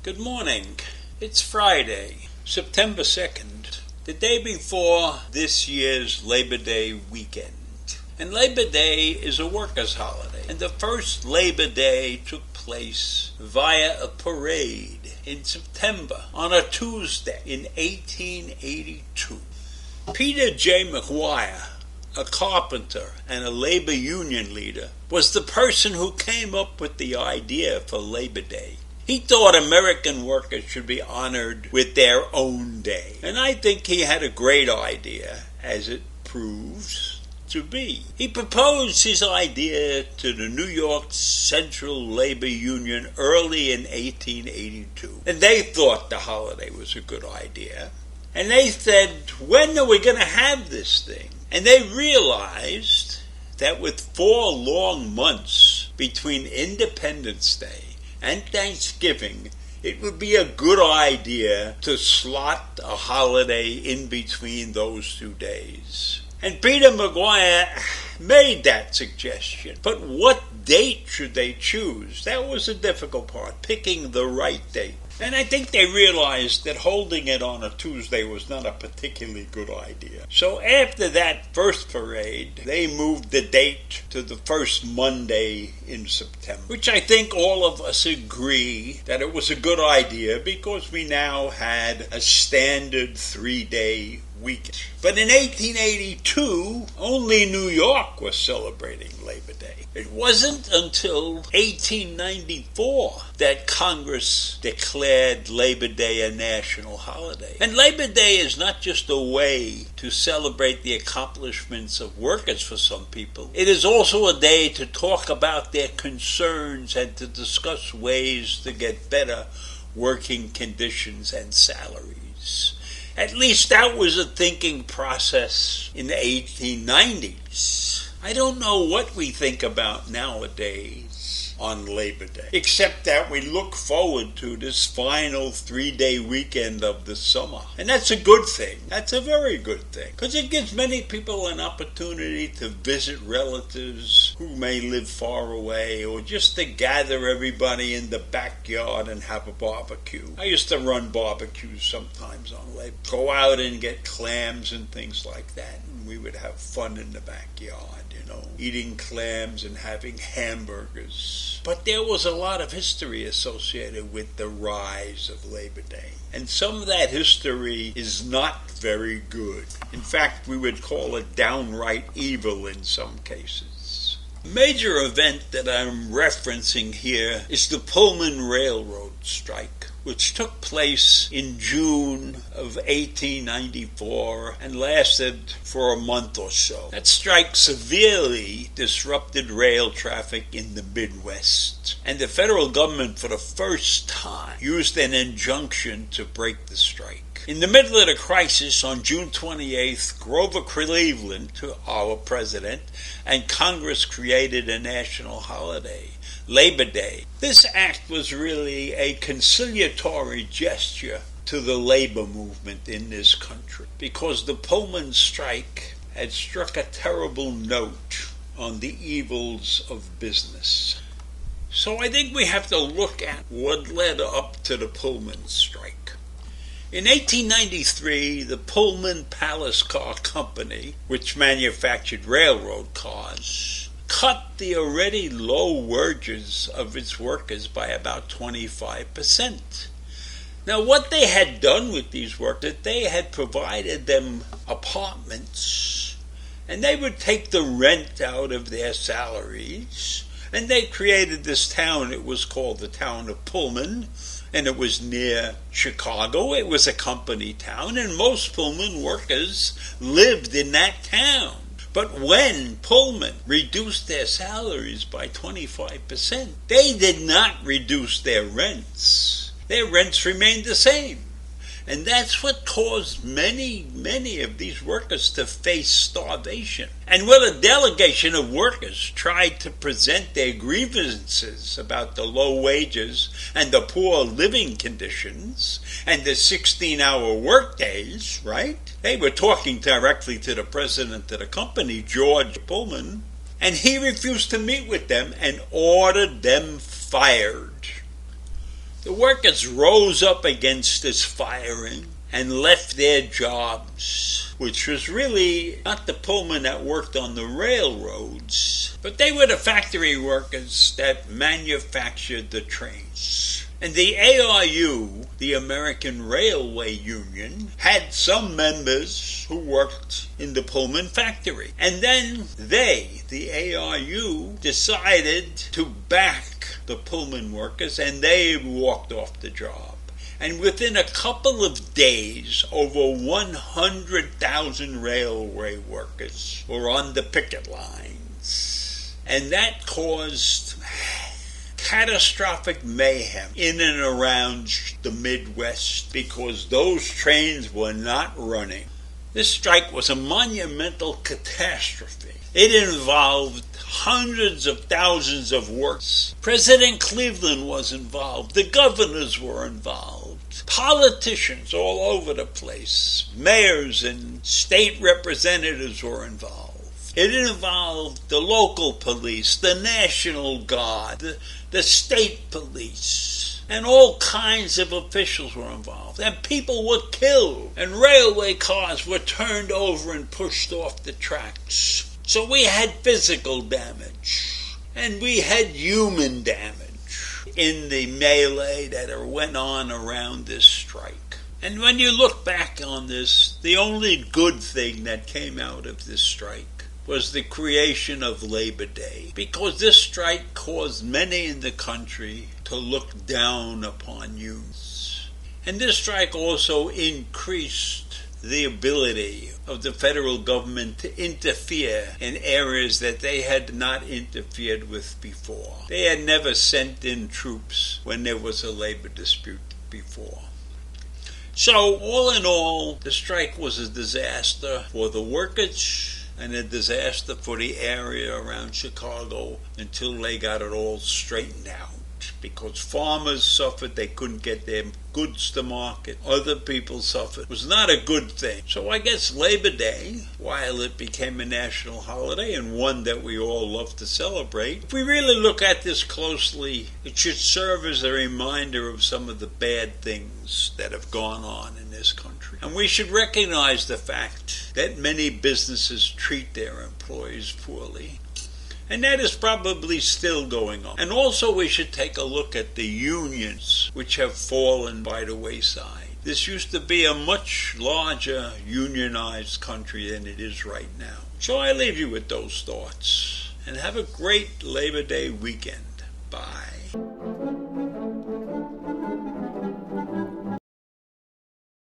Good morning. It's Friday, September 2nd, the day before this year's Labor Day weekend. And Labor Day is a workers' holiday. And the first Labor Day took place via a parade in September on a Tuesday in 1882. Peter J. McGuire, a carpenter and a labor union leader, was the person who came up with the idea for Labor Day. He thought American workers should be honored with their own day. And I think he had a great idea, as it proves to be. He proposed his idea to the New York Central Labor Union early in 1882. And they thought the holiday was a good idea. And they said, when are we going to have this thing? And they realized that with 4 long months between Independence Day and Thanksgiving, it would be a good idea to slot a holiday in between those 2 days. And Peter McGuire made that suggestion. But what date should they choose? That was the difficult part, picking the right date. And I think they realized that holding it on a Tuesday was not a particularly good idea. So after that first parade, they moved the date to the first Monday in September, which I think all of us agree that it was a good idea because we now had a standard 3-day weekend. But in 1882, only New York was celebrating Labor Day. It wasn't until 1894 that Congress declared Labor Day a national holiday. And Labor Day is not just a way to celebrate the accomplishments of workers for some people. It is also a day to talk about their concerns and to discuss ways to get better working conditions and salaries. At least that was a thinking process in the 1890s. I don't know what we think about nowadays on Labor Day, except that we look forward to this final 3-day weekend of the summer. And that's a good thing. That's a very good thing, because it gives many people an opportunity to visit relatives who may live far away, or just to gather everybody in the backyard and have a barbecue. I used to run barbecues sometimes on Labor Day. Go out and get clams and things like that, and we would have fun in the backyard, eating clams and having hamburgers. But there was a lot of history associated with the rise of Labor Day. And some of that history is not very good. In fact, we would call it downright evil in some cases. A major event that I'm referencing here is the Pullman Railroad strike, which took place in June of 1894 and lasted for a month or so. That strike severely disrupted rail traffic in the Midwest, and the federal government for the first time used an injunction to break the strike. In the middle of the crisis, on June 28th, Grover Cleveland, our president, and Congress created a national holiday, Labor Day. This act was really a conciliatory gesture to the labor movement in this country, because the Pullman strike had struck a terrible note on the evils of business. So I think we have to look at what led up to the Pullman strike. In 1893, the Pullman Palace Car Company, which manufactured railroad cars, cut the already low wages of its workers by about 25%. Now, what they had done with these workers, they had provided them apartments, and they would take the rent out of their salaries, and they created this town. It was called the town of Pullman, and it was near Chicago. It was a company town, and most Pullman workers lived in that town. But when Pullman reduced their salaries by 25%, they did not reduce their rents. Their rents remained the same. And that's what caused many of these workers to face starvation. And when a delegation of workers tried to present their grievances about the low wages and the poor living conditions and the 16-hour workdays, right? They were talking directly to the president of the company, George Pullman, and he refused to meet with them and ordered them fired. The workers rose up against this firing and left their jobs, which was really not the Pullman that worked on the railroads, but they were the factory workers that manufactured the trains. And the ARU, the American Railway Union, had some members who worked in the Pullman factory. And then they, the ARU, decided to back the Pullman workers, and they walked off the job. And within a couple of days, over 100,000 railway workers were on the picket lines. And that caused catastrophic mayhem in and around the Midwest because those trains were not running. This strike was a monumental catastrophe. It involved hundreds of thousands of workers. President Cleveland was involved. The governors were involved. Politicians all over the place. Mayors and state representatives were involved. It involved the local police, the National Guard, the state police, and all kinds of officials were involved. And people were killed, and railway cars were turned over and pushed off the tracks. So we had physical damage, and we had human damage in the melee that went on around this strike. And when you look back on this, the only good thing that came out of this strike was the creation of Labor Day, because this strike caused many in the country to look down upon unions. And this strike also increased the ability of the federal government to interfere in areas that they had not interfered with before. They had never sent in troops when there was a labor dispute before. So, all in all, the strike was a disaster for the workers and a disaster for the area around Chicago until they got it all straightened out. Because farmers suffered, they couldn't get their goods to market. Other people suffered. It was not a good thing. So I guess Labor Day, while it became a national holiday and one that we all love to celebrate, if we really look at this closely, it should serve as a reminder of some of the bad things that have gone on in this country. And we should recognize the fact that many businesses treat their employees poorly. And that is probably still going on. And also we should take a look at the unions which have fallen by the wayside. This used to be a much larger unionized country than it is right now. So I leave you with those thoughts. And have a great Labor Day weekend. Bye.